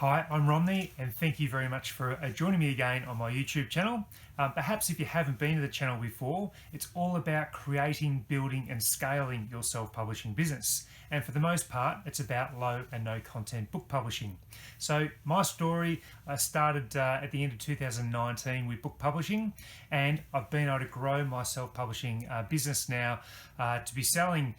Hi, I'm Romney, and thank you very much for joining me again on my YouTube channel. Perhaps if you haven't been to the channel before, it's all about creating, building and scaling your self-publishing business. And for the most part, it's about low and no content book publishing. So my story started at the end of 2019 with book publishing, and I've been able to grow my self-publishing business now to be selling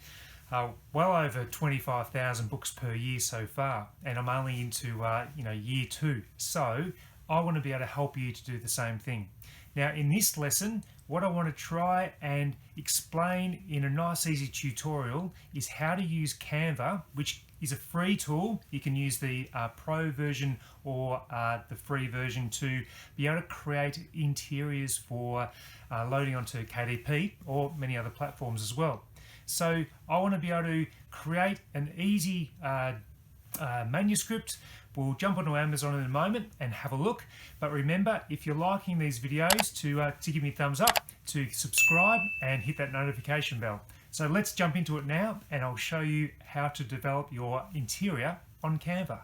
well over 25,000 books per year so far, and I'm only into year 2. So I want to be able to help you to do the same thing. Now in this lesson, what I want to try and explain in a nice easy tutorial is how to use Canva, which is a free tool. You can use the pro version or the free version to be able to create interiors for loading onto KDP or many other platforms as well. So I want to be able to create an easy manuscript. We'll jump onto Amazon in a moment and have a look. But remember, if you're liking these videos, to give me a thumbs up, to subscribe and hit that notification bell. So let's jump into it now, and I'll show you how to develop your interior on Canva.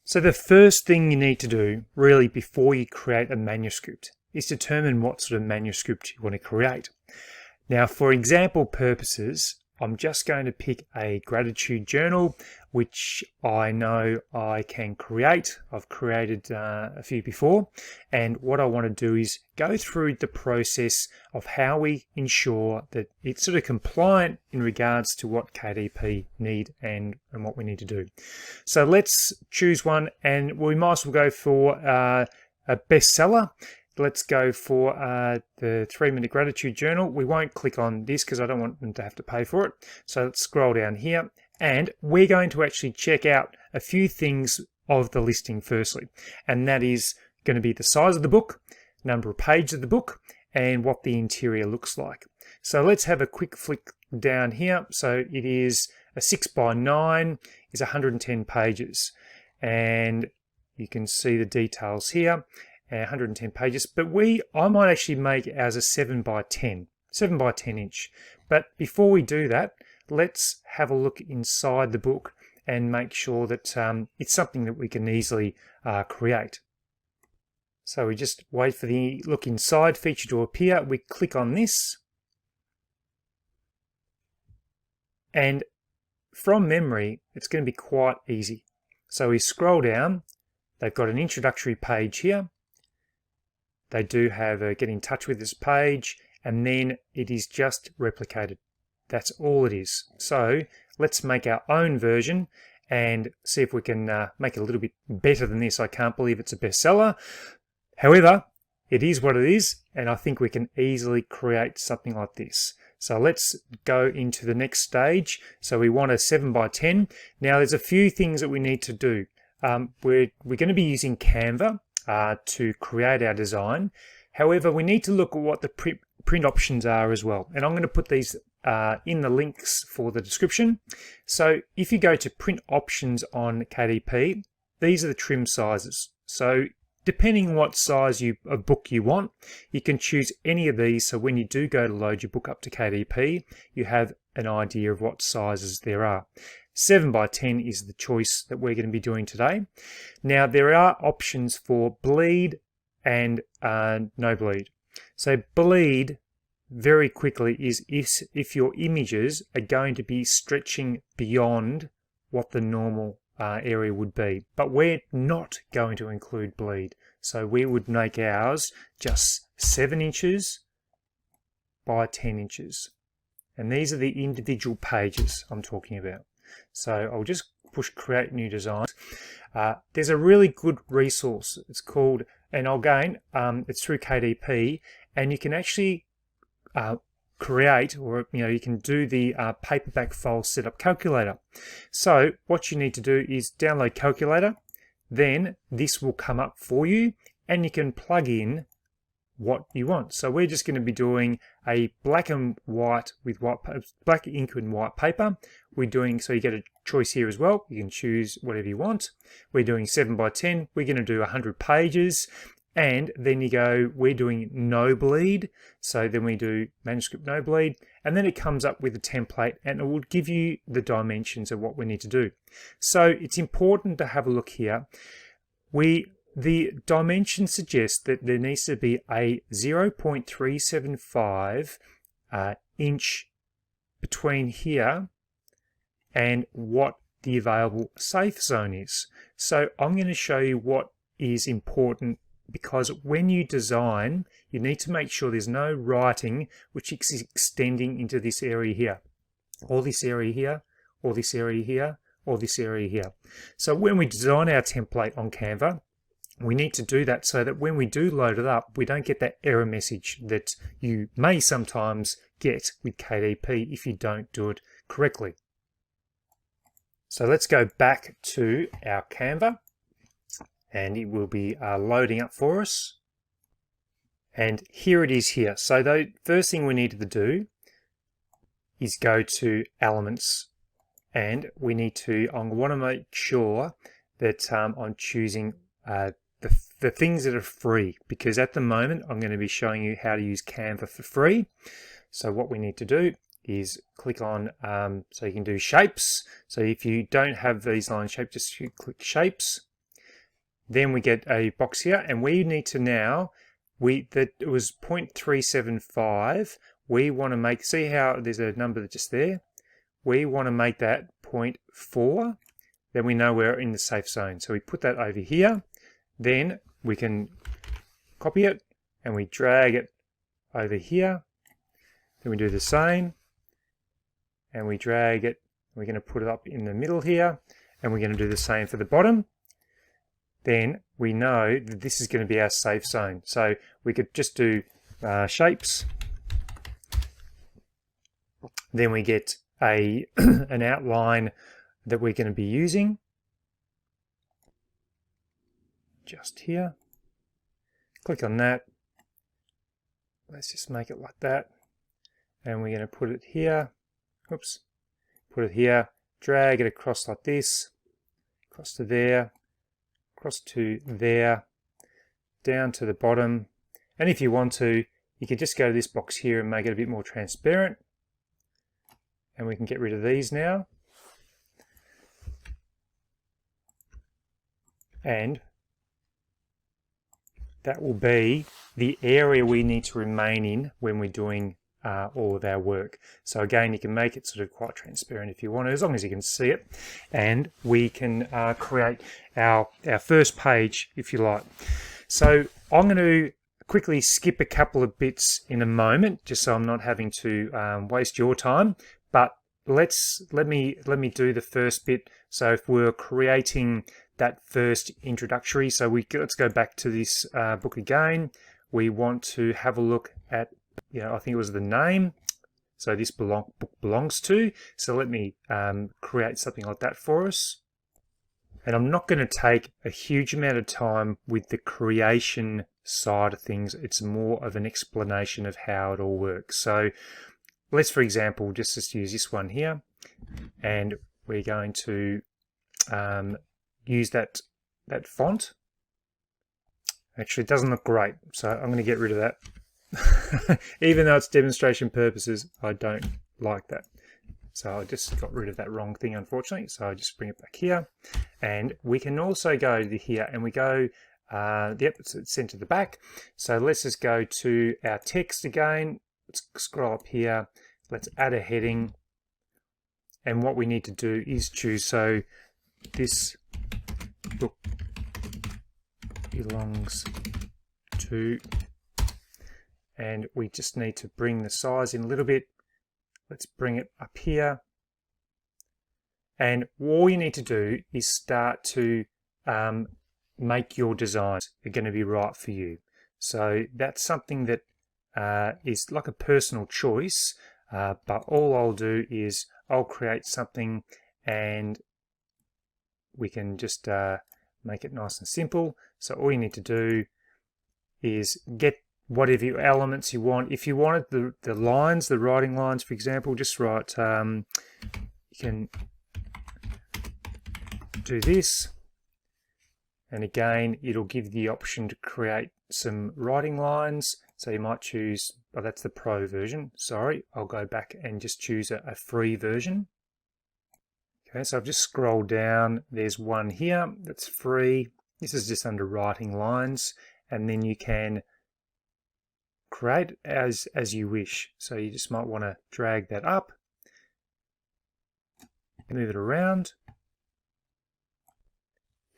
So the first thing you need to do, really, before you create a manuscript is determine what sort of manuscript you want to create. Now, for example purposes, I'm just going to pick a gratitude journal, which I know I can create. I've created a few before, and what I want to do is go through the process of how we ensure that it's sort of compliant in regards to what KDP need and what we need to do. So let's choose one, and we might as well go for a bestseller. Let's go for the 3-minute gratitude journal. We won't click on this because I don't want them to have to pay for it. So let's scroll down here, and we're going to actually check out a few things of the listing firstly. And that is going to be the size of the book, number of pages of the book, and what the interior looks like. So let's have a quick flick down here. So it is a 6x9, is 110 pages. And you can see the details here. 110 pages, but I might actually make ours a 7x10 inch. But before we do that, let's have a look inside the book and make sure that it's something that we can easily create. So we just wait for the look inside feature to appear. We click on this, and from memory it's going to be quite easy. So we scroll down. They've got an introductory page here. They do have a get in touch with this page, and then it is just replicated. That's all it is. So let's make our own version and see if we can make it a little bit better than this. I can't believe it's a bestseller. However, it is what it is, and I think we can easily create something like this. So let's go into the next stage. So we want a 7x10. Now there's a few things that we need to do. We're going to be using Canva to create our design. However, we need to look at what the print options are as well. And I'm going to put these in the links for the description. So if you go to print options on KDP, these are the trim sizes. So depending on what size of book you want, you can choose any of these. So when you do go to load your book up to KDP, you have an idea of what sizes there are. 7x10 is the choice that we're going to be doing today. Now there are options for bleed and no bleed. So bleed, very quickly, is if your images are going to be stretching beyond what the normal area would be. But we're not going to include bleed. So we would make ours just 7 inches by 10 inches. And these are the individual pages I'm talking about. So I'll just push create new designs. There's a really good resource. It's called, and again, it's through KDP, and you can actually create, or you can do the paperback file setup calculator. So what you need to do is download calculator, then this will come up for you, and you can plug in what you want. So we're just going to be doing a black and white with black ink and white paper. We're doing, so you get a choice here as well. You can choose whatever you want. We're doing 7x10. We're going to do 100 pages, and then you go, we're doing no bleed, so then we do manuscript no bleed, and then it comes up with a template and it will give you the dimensions of what we need to do. So it's important to have a look here. The dimensions suggest that there needs to be a 0.375 inch between here and what the available safe zone is. So I'm going to show you what is important, because when you design, you need to make sure there's no writing which is extending into this area here, or this area here, or this area here, or this area here. So when we design our template on Canva, we need to do that so that when we do load it up, we don't get that error message that you may sometimes get with KDP if you don't do it correctly. So let's go back to our Canva, and it will be loading up for us. And here it is here. So the first thing we needed to do is go to elements, and we need to, I want to make sure that I'm choosing the things that are free, because at the moment I'm going to be showing you how to use Canva for free. So what we need to do is click on, so you can do shapes. So if you don't have these line shapes, just click shapes. Then we get a box here, and we need to now, that it was 0.375. We want to make, see how there's a number just there? We want to make that 0.4. Then we know we're in the safe zone. So we put that over here. Then we can copy it and we drag it over here. Then we do the same, and we drag it. We're going to put it up in the middle here, and we're going to do the same for the bottom. Then we know that this is going to be our safe zone. So we could just do shapes. Then we get an outline that we're going to be using. Just here. Click on that. Let's just make it like that. And we're going to put it here. Oops. Put it here. Drag it across like this. Across to there. Across to there. Down to the bottom. And if you want to, you could just go to this box here and make it a bit more transparent. And we can get rid of these now. And that will be the area we need to remain in when we're doing all of our work. So again, you can make it sort of quite transparent if you want to, as long as you can see it. And we can create our first page if you like. So I'm going to quickly skip a couple of bits in a moment, just so I'm not having to waste your time. But let me do the first bit. So if we're creating that first introductory, so let's go back to this book again. We want to have a look at, I think it was the name. So this book belongs to. So let me create something like that for us. And I'm not going to take a huge amount of time with the creation side of things. It's more of an explanation of how it all works. So let's, for example, just use this one here, and we're going to use that font. Actually, it doesn't look great, so I'm going to get rid of that. Even though it's demonstration purposes, I don't like that. So I just got rid of that wrong thing, unfortunately. So I just bring it back here. And we can also go to here, and we go, yep, it's sent to the back. So let's just go to our text again. Let's scroll up here. Let's add a heading. And what we need to do is choose, so this book belongs to, and we just need to bring the size in a little bit. Let's bring it up here. And all you need to do is start to make your designs are going to be right for you. So that's something that is like a personal choice, but all I'll do is I'll create something, and we can just make it nice and simple. So all you need to do is get whatever elements you want. If you wanted the lines, the writing lines, for example, just write, you can do this, And again, it'll give you the option to create some writing lines. So you might choose, oh, that's the pro version. Sorry, I'll go back and just choose a free version. Okay, so I've just scrolled down. There's one here that's free. This is just under writing lines. And then you can create as you wish. So you just might want to drag that up, move it around,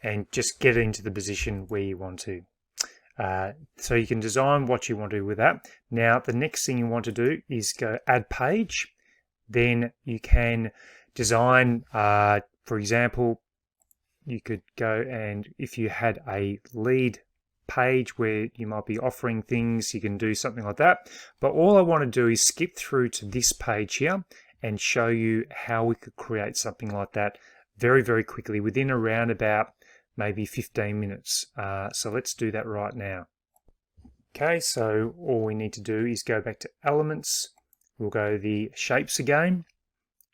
and just get it into the position where you want to. So you can design what you want to do with that. Now, the next thing you want to do is go add page. Then you can design, for example, you could go and if you had a lead page where you might be offering things, you can do something like that. But all I want to do is skip through to this page here and show you how we could create something like that very, very quickly within around about maybe 15 minutes. So let's do that right now. Okay, so all we need to do is go back to elements. We'll go the shapes again,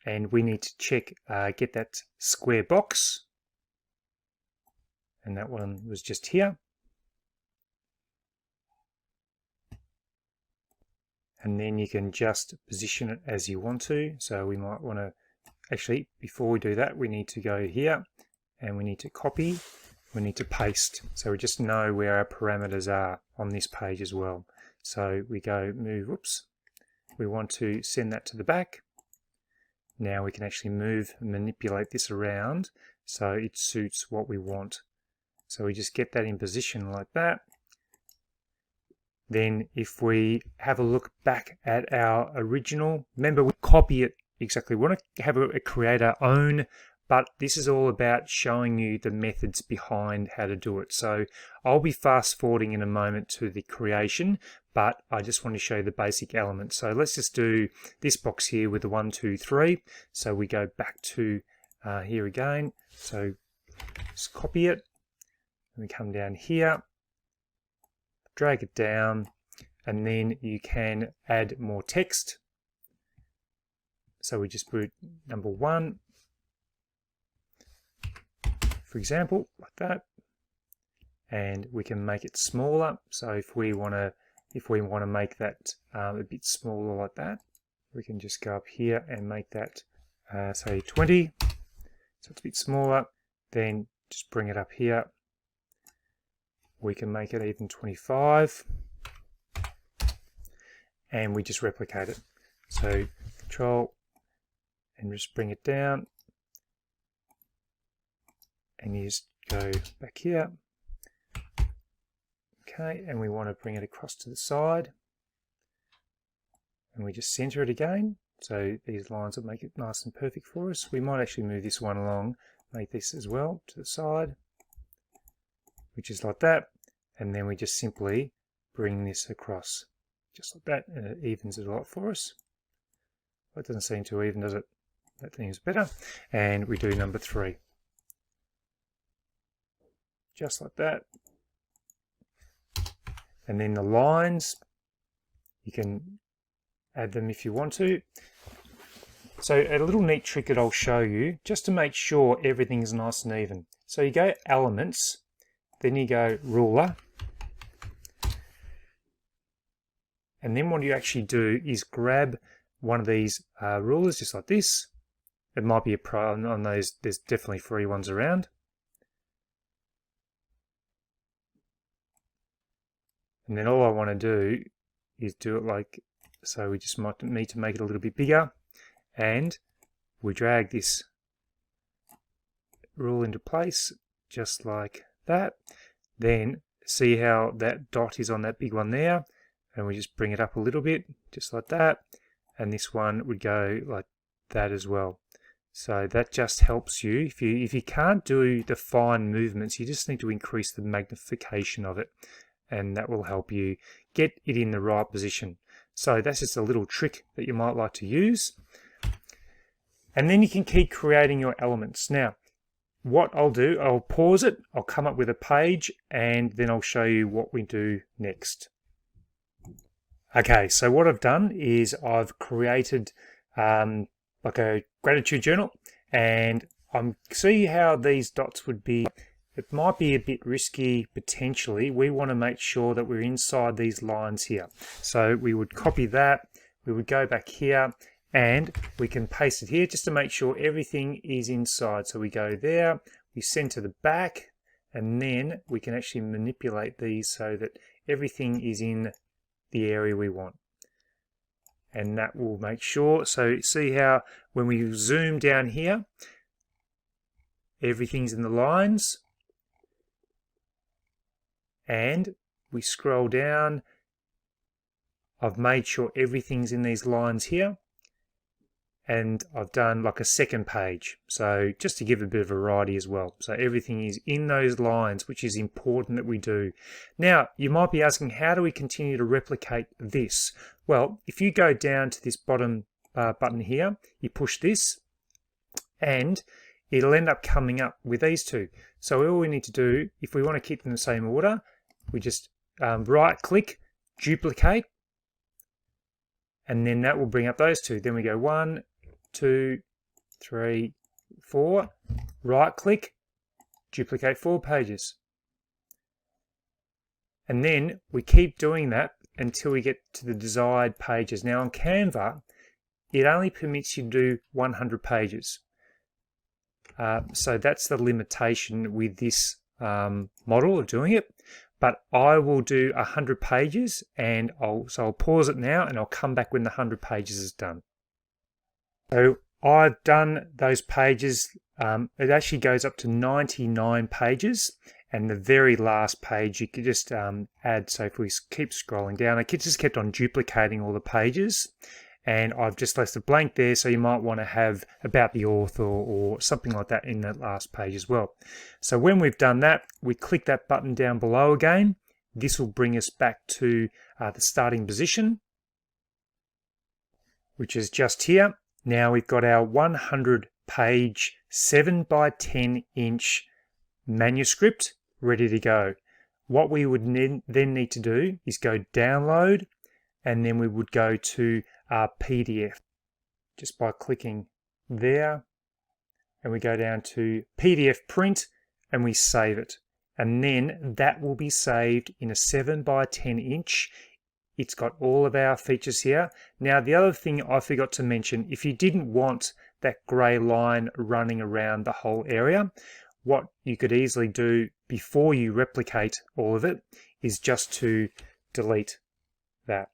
and we need to check, get that square box. And that one was just here. And then you can just position it as you want to. So we might want to, actually, before we do that, we need to go here and we need to copy, we need to paste. So we just know where our parameters are on this page as well. So we go move, whoops, we want to send that to the back. Now we can actually move and manipulate this around so it suits what we want. So we just get that in position like that. Then if we have a look back at our original, remember we copy it exactly. We want to have a create our own, but this is all about showing you the methods behind how to do it. So I'll be fast forwarding in a moment to the creation, but I just want to show you the basic elements. So let's just do this box here with the 1, 2, 3. So we go back to here again. So just copy it. And we come down here, drag it down, and then you can add more text. So we just put number 1, for example, like that, and we can make it smaller. So if we want to make that a bit smaller like that, we can just go up here and make that say 20, so it's a bit smaller. Then just bring it up here. We can make it even 25, and we just replicate it. So Control and just bring it down, and you just go back here. Okay, and we want to bring it across to the side, and we just center it again. So these lines will make it nice and perfect for us. We might actually move this one along, make this as well to the side, which is like that. And then we just simply bring this across just like that, and it evens it a lot for us. Well, it doesn't seem too even, does it? That seems better. And we do number 3. Just like that. And then the lines, you can add them if you want to. So a little neat trick that I'll show you, just to make sure everything's nice and even. So you go elements, then you go ruler, and then what you actually do is grab one of these rulers just like this. It might be a pro on those, there's definitely free ones around. And then all I want to do is do it like, so we just might need to make it a little bit bigger, and we drag this rule into place just like that. Then see how that dot is on that big one there, and we just bring it up a little bit just like that, and this one would go like that as well. So that just helps you. If you can't do the fine movements, you just need to increase the magnification of it, and that will help you get it in the right position. So that's just a little trick that you might like to use. And then you can keep creating your elements. Now, what I'll do, I'll pause it, I'll come up with a page, and then I'll show you what we do next. Okay, so what I've done is I've created like a gratitude journal, and I'm see how these dots would be it might be a bit risky potentially. We want to make sure that we're inside these lines here. So we would copy that, we would go back here, and we can paste it here just to make sure everything is inside. So we go there, we center the back, and then we can actually manipulate these so that everything is in the area we want. And that will make sure, so see how when we zoom down here, everything's in the lines, and we scroll down, I've made sure everything's in these lines here, and I've done like a second page, so just to give a bit of variety as well. So everything is in those lines, which is important that we do. Now you might be asking, how do we continue to replicate this? Well, if you go down to this bottom button here, you push this and it'll end up coming up with these two. So all we need to do, if we want to keep them in the same order, we just right click, duplicate, and then that will bring up those two. Then we go 1, 2, 3, 4, right click, duplicate 4 pages. And then we keep doing that until we get to the desired pages. Now on Canva, it only permits you to do 100 pages. So that's the limitation with this model of doing it. But I will do 100 pages, and I'll pause it now and I'll come back when the 100 pages is done. So I've done those pages. It actually goes up to 99 pages, and the very last page you could just add. So if we keep scrolling down, it just kept on duplicating all the pages, and I've just left it blank there. So you might want to have about the author or something like that in that last page as well. So when we've done that, we click that button down below again. This will bring us back to the starting position, which is just here. Now we've got our 100 page 7 by 10 inch manuscript ready to go. What we would then need to do is go download, and then we would go to our PDF just by clicking there, and we go down to PDF print and we save it, and then that will be saved in a 7 by 10 inch. It's got all of our features here. Now the other thing I forgot to mention, if you didn't want that grey line running around the whole area, what you could easily do before you replicate all of it is just to delete that,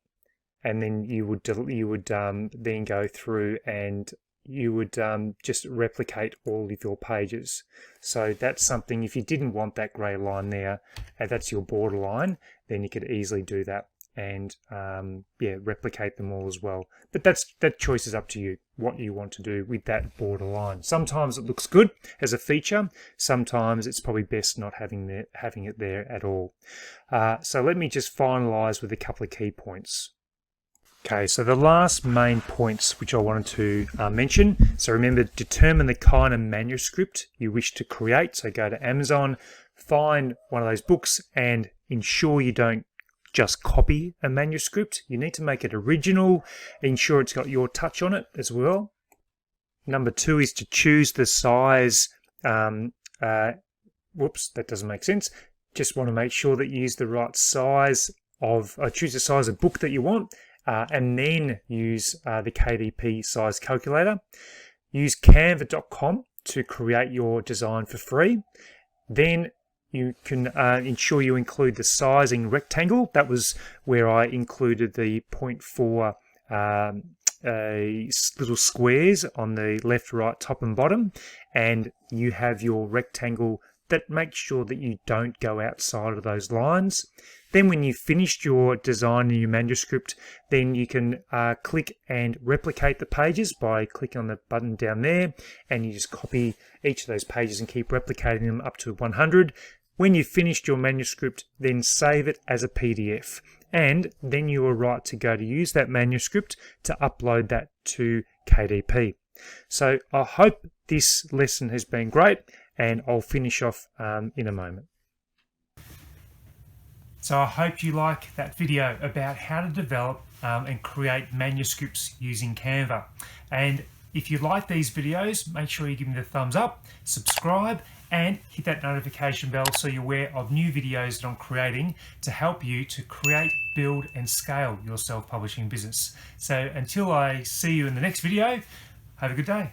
and then you would then go through and you would just replicate all of your pages. So that's something, if you didn't want that grey line there, and that's your borderline, then you could easily do that and yeah, replicate them all as well. But that choice is up to you, what you want to do with that borderline. Sometimes it looks good as a feature, sometimes it's probably best not having it there at all. So let me just finalize with a couple of key points. Okay, so the last main points which I wanted to mention. So remember, determine the kind of manuscript you wish to create. So go to Amazon, find one of those books, and ensure you don't just copy a manuscript. You need to make it original, ensure it's got your touch on it as well. Number 2 is to choose the size. Whoops, that doesn't make sense. Just want to make sure that you use the right size of, choose the size of book that you want, and then use the KDP size calculator. Use canva.com to create your design for free. Then you can ensure you include the sizing rectangle. That was where I included the 0.4 little squares on the left, right, top and bottom. And you have your rectangle that makes sure that you don't go outside of those lines. Then when you've finished your design in your manuscript, then you can click and replicate the pages by clicking on the button down there, and you just copy each of those pages and keep replicating them up to 100. When you've finished your manuscript, then save it as a PDF, and then you are right to go to use that manuscript to upload that to KDP. So I hope this lesson has been great, and I'll finish off in a moment. So I hope you like that video about how to develop and create manuscripts using Canva. And if you like these videos, make sure you give me the thumbs up, subscribe, and hit that notification bell so you're aware of new videos that I'm creating to help you to create, build and scale your self-publishing business. So until I see you in the next video, have a good day.